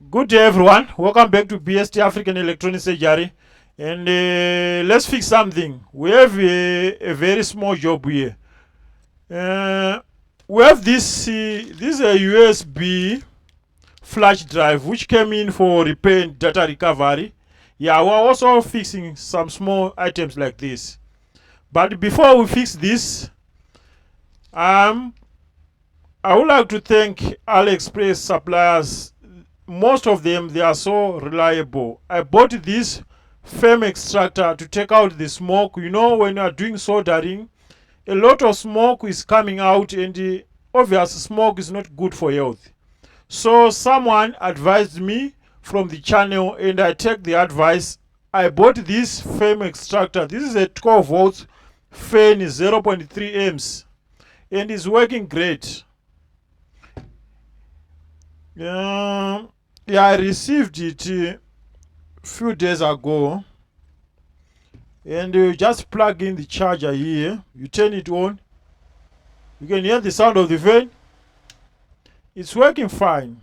Good day, everyone. Welcome back to BST African Electronic Surgery. And let's fix something. We have a very small job here. We have this is a USB flash drive which came in for repair and data recovery. Yeah, we're also fixing some small items like this. But before we fix this, I would like to thank AliExpress suppliers. Most of them, they are so reliable. I bought this flame extractor to take out the smoke. You know, when you are doing soldering, a lot of smoke is coming out, and the obvious smoke is not good for health. So someone advised me from the channel, and I take the advice. I bought this flame extractor. This is a 12 volts fan 0.3 amps, and it's working great. Yeah, I received it a few days ago, and you just plug in the charger here. You turn it on. You can hear the sound of the fan. It's working fine.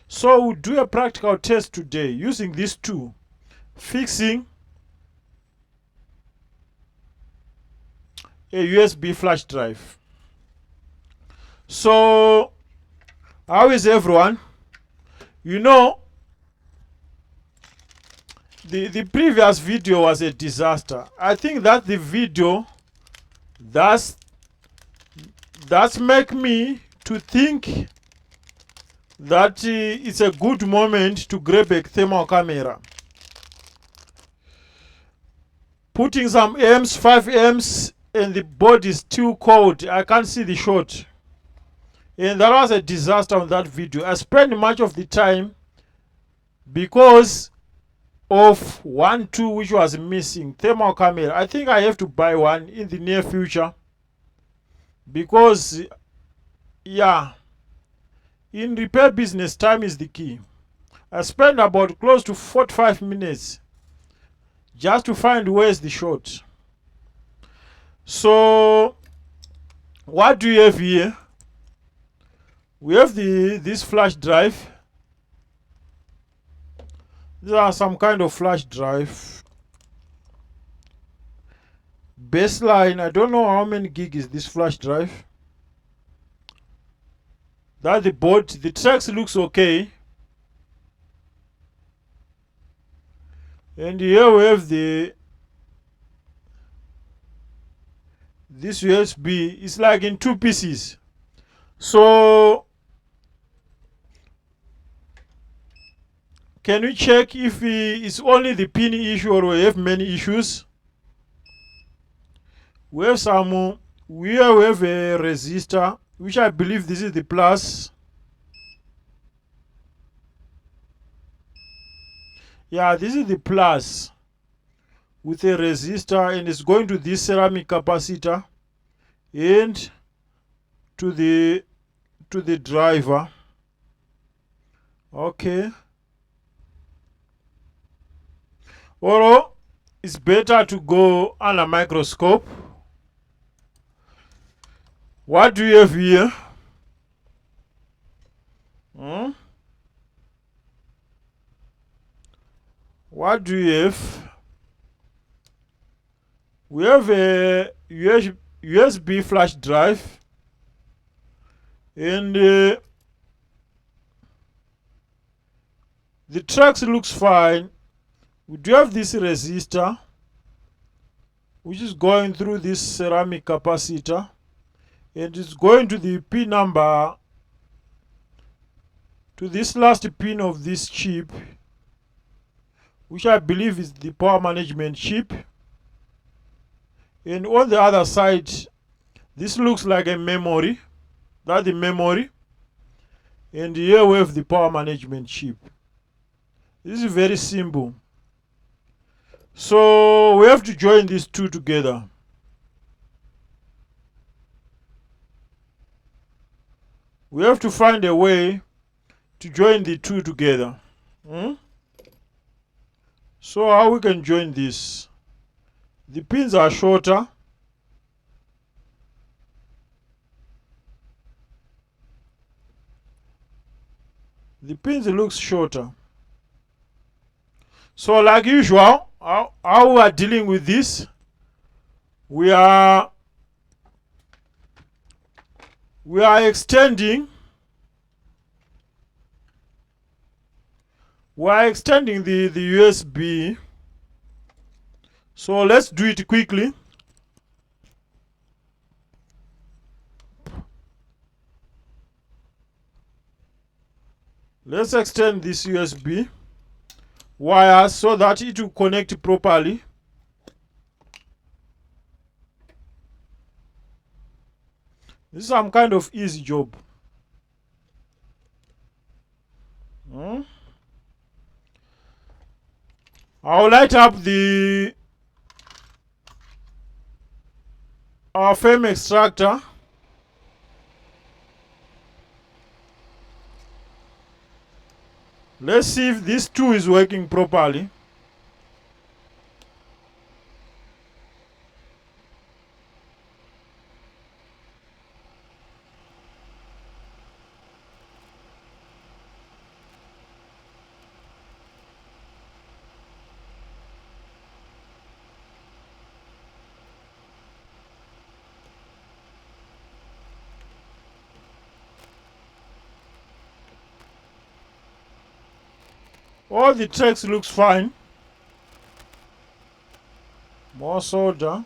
So we'll do a practical test today using these two, fixing a USB flash drive. So how is everyone? You know, the previous video was a disaster. I think that the video that's make me to think that it's a good moment to grab a thermal camera. Putting some amps, 5 amps, and the board is too cold. I can't see the shot. And that was a disaster on that video. I spent much of the time because of 1 2 which was missing, thermal camera. I think I have to buy one in the near future, because yeah, in repair business, time is the key. I spent about close to 45 minutes just to find where's the shot. So what do you have here? We have this flash drive. These are some kind of flash drive. Baseline, I don't know how many gig is this flash drive. That the board, the tracks looks okay. And here we have this USB. It's like in 2 pieces. So can we check if it's only the pin issue or we have many issues? We have some, we have a resistor, which I believe this is the plus. Yeah, this is the plus with a resistor, and it's going to this ceramic capacitor and to the driver. Okay. Or it's better to go under a microscope. What do you have here? What do you have? We have a USB flash drive, and the tracks looks fine. We do have this resistor which is going through this ceramic capacitor, and it's going to the pin number, to this last pin of this chip, which I believe is the power management chip. And on the other side, this looks like a memory. That's the memory. And here we have the power management chip. This is very simple. So we have to join these two together. We have to find a way to join the two together. So how we can join this? The pins are shorter. The pins looks shorter. So like usual, how we are dealing with this, we are extending the USB. So let's do it quickly. Let's extend this USB wire so that it will connect properly. This is some kind of easy job. I'll light up our frame extractor. Let's see if this tool is working properly. All the text looks fine. More solder.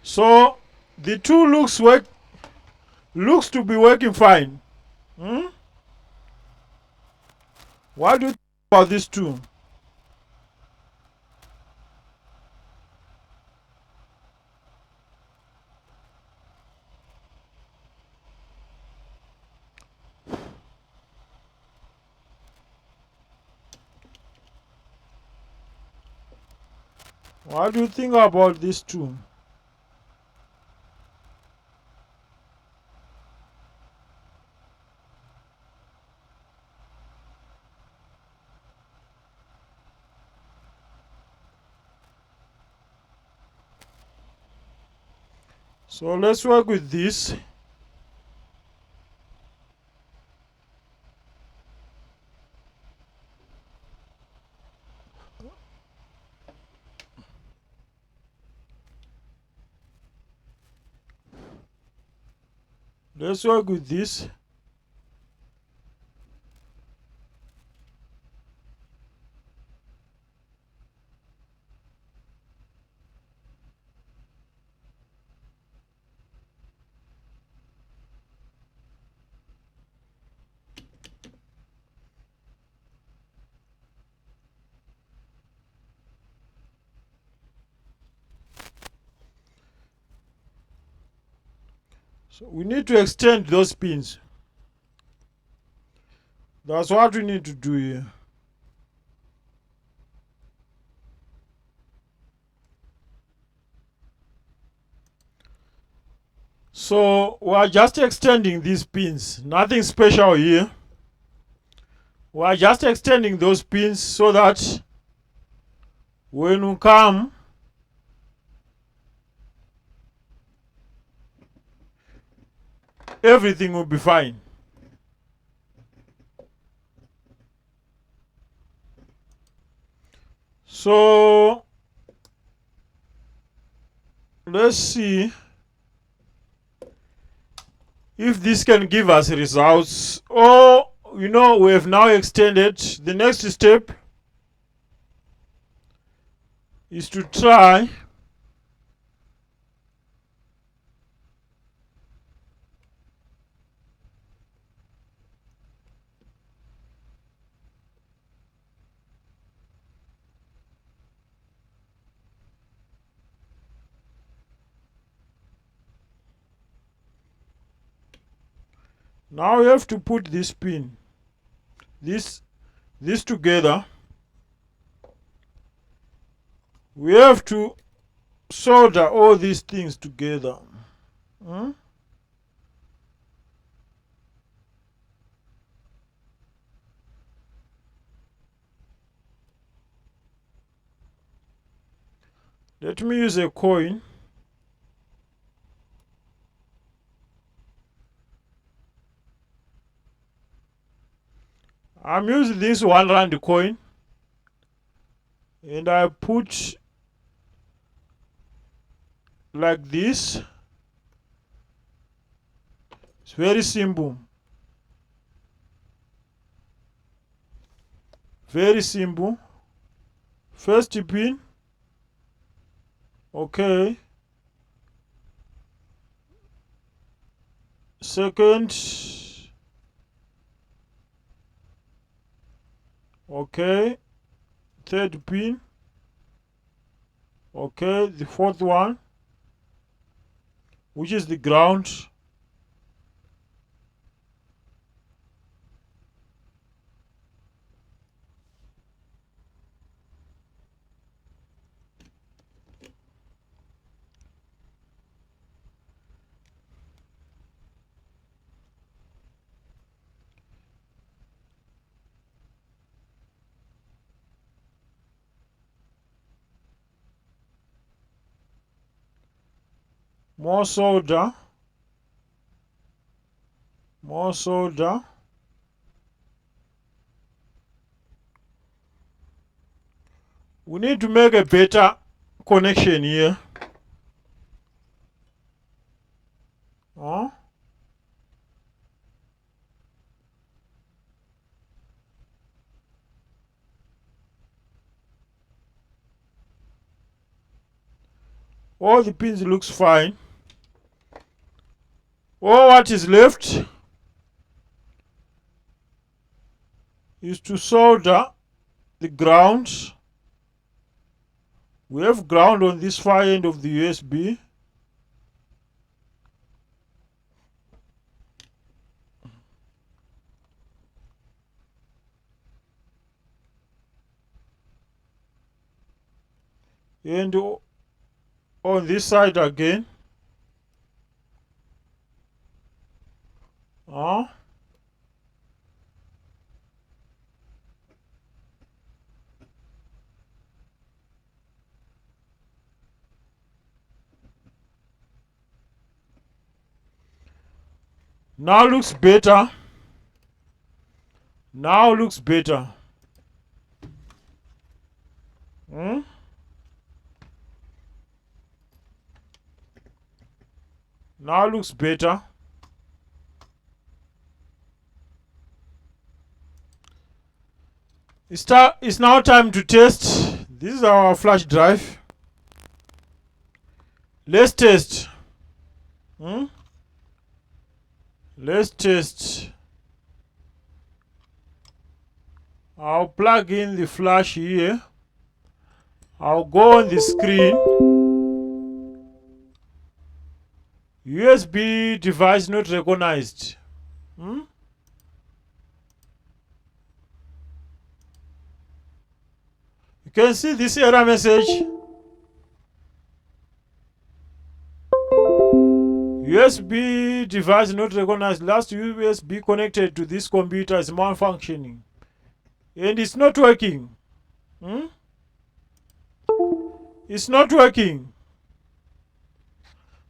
So the tool looks to be working fine. What do you think about this tool? What do you think about this tool? So let's work with this. Let's work with this. So we need to extend those pins. That's what we need to do here. So we are just extending these pins. Nothing special here. We are just extending those pins so that when we come, everything will be fine. So let's see if this can give us results. Or we have now extended. The next step is to try now. We have to put this pin, this together. We have to solder all these things together. Let me use a coin. I'm using this R1 coin, and I put like this. It's very simple. Very simple. First pin. Okay. Second. Okay. Third pin. Okay. The fourth one, which is the ground. More solder. More solder. We need to make a better connection here. Huh? All the pins looks fine. All what is left is to solder the ground. We have ground on this far end of the USB. And on this side again. Now looks better. Now looks better. Now looks better. It's now time to test. This is our flash drive. Let's test. Let's test. I'll plug in the flash here. I'll go on the screen. USB device not recognized. You can see this error message. USB device not recognized. Last USB connected to this computer is malfunctioning. And it's not working. It's not working.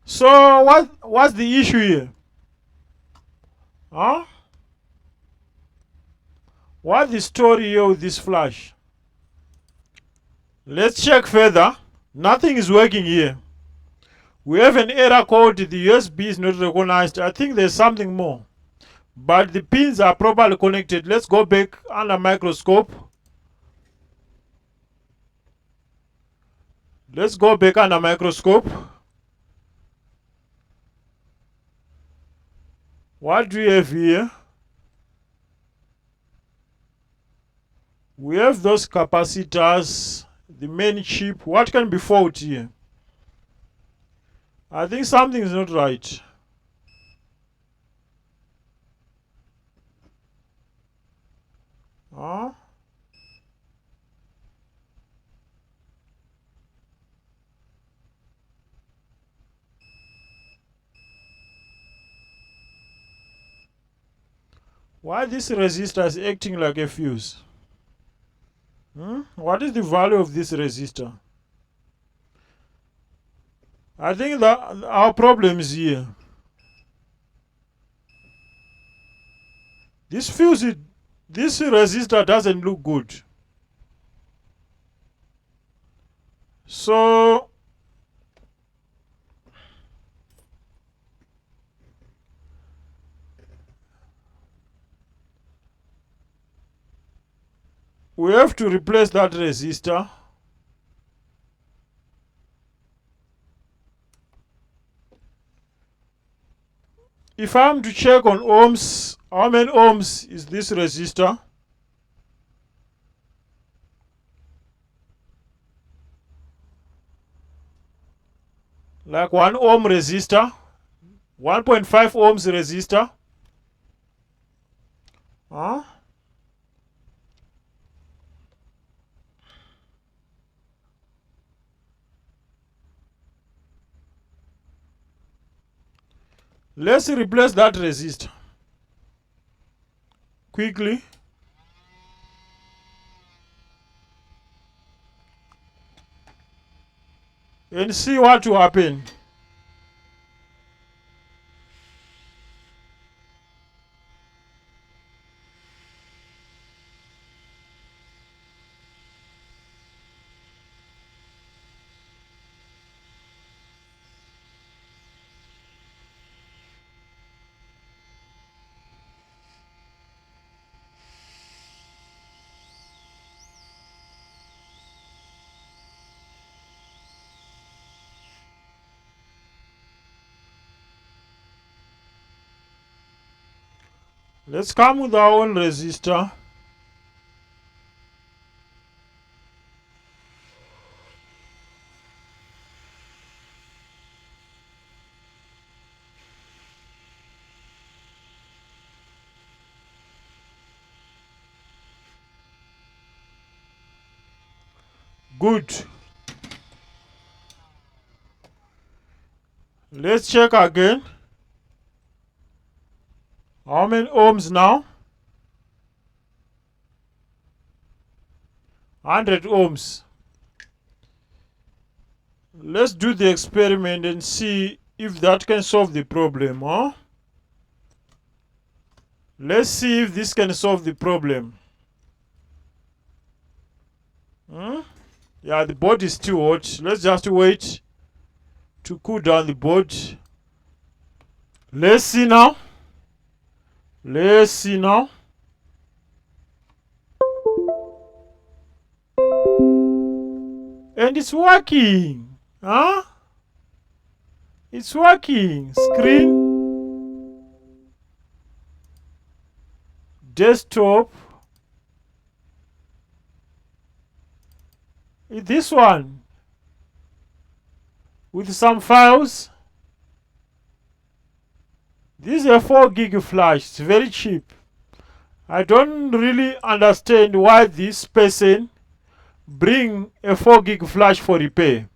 So what's the issue here? What's the story here with this flash? Let's check further. Nothing is working here. We have an error code the USB is not recognized. I think there's something more. But the pins are properly connected. Let's go back under microscope. Let's go back under microscope. What do we have here? We have those capacitors, the main chip. What can be fault here? I think something is not right. Why this resistor is acting like a fuse? What is the value of this resistor? I think that our problem is here. This fuse, this resistor doesn't look good. So we have to replace that resistor. If I'm to check on ohms, how many ohms is this resistor? Like 1 ohm resistor, 1.5 ohms resistor. Huh? Let's replace that resistor quickly. And see what will happen. Let's come with our own resistor. Good. Let's check again. How many ohms now? 100 ohms. Let's do the experiment and see if that can solve the problem, huh? Let's see if this can solve the problem. Yeah, the board is still hot. Let's just wait to cool down the board. Let's see now. Let's see now. And it's working. Huh? It's working. Screen. Desktop. This one. With some files. This is a 4 gig flash. It's very cheap. I don't really understand why this person bring a 4 gig flash for repair.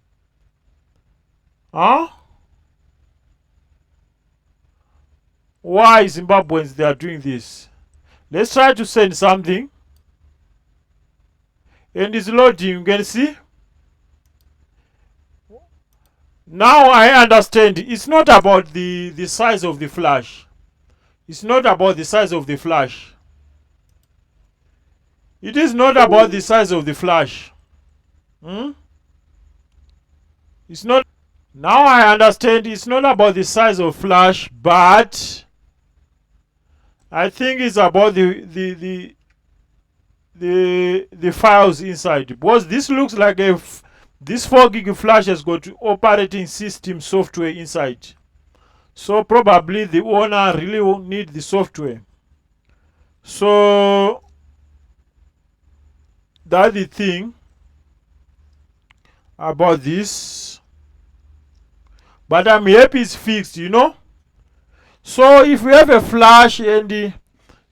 Huh? Why Zimbabweans they are doing this? Let's try to send something. And it's loading, you can see. Now I understand. It's not about the size of the flash. It's not about the size of the flash. It is not about the size of the flash. It's not. Now I understand it's not about the size of flash, but I think it's about the files inside, because this looks like this 4 gig flash has got operating system software inside. So probably the owner really won't need the software. So that's the thing about this. But I'm happy it's fixed, you know. So if you have a flash and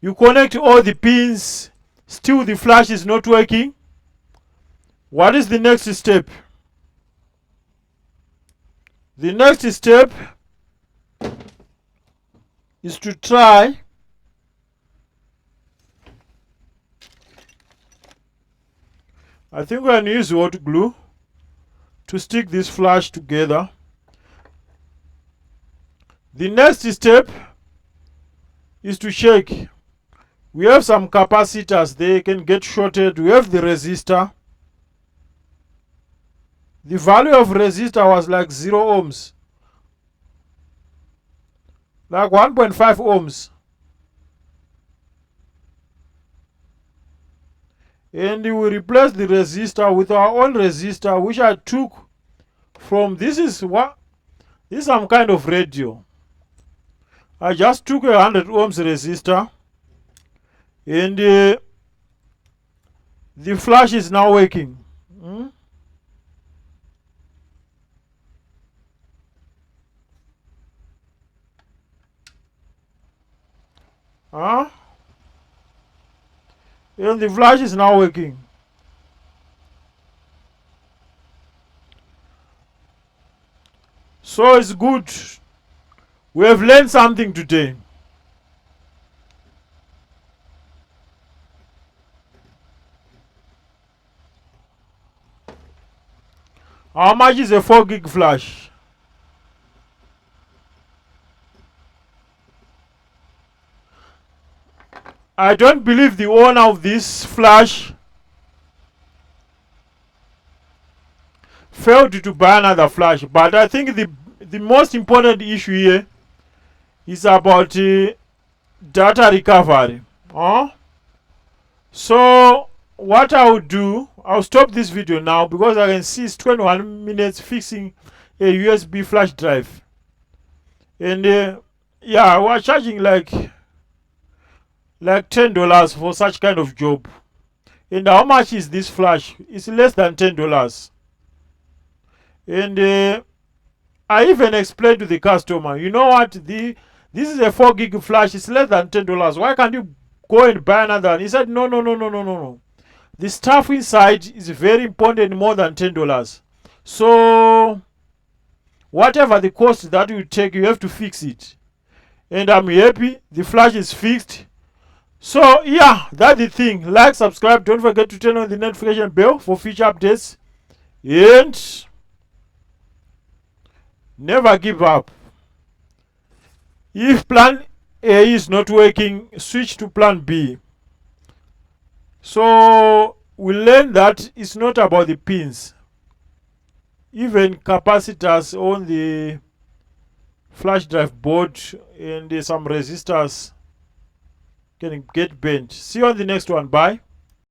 you connect all the pins, still the flash is not working, what is the next step? The next step is to try I think we're going to use hot glue to stick this flash together. The next step is to check. We have some capacitors, they can get shorted. We have the resistor. The value of resistor was like 0 ohms, like 1.5 ohms. And we replace the resistor with our own resistor, which I took from, this is some kind of radio. I just took a 100 ohms resistor, and the flash is now working. And the flash is now working. So it's good. We have learned something today. How much is a 4 gig flash? I don't believe the owner of this flash failed to buy another flash, but I think the most important issue here is about data recovery. So what I will do, I'll stop this video now because I can see it's 21 minutes fixing a USB flash drive. And yeah, we're charging like $10 for such kind of job. And how much is this flash? It's less than $10. And I even explained to the customer, you know what, this is a 4 gig flash, it's less than $10. Why can't you go and buy another one? He said, no. The stuff inside is very important, more than $10. So whatever the cost that you take, you have to fix it. And I'm happy the flash is fixed. So yeah, that's the thing. Like, subscribe, don't forget to turn on the notification bell for future updates, and never give up. If plan A is not working, switch to plan B. So we learn that it's not about the pins. Even capacitors on the flash drive board and some resistors can get bent. See you on the next one. Bye.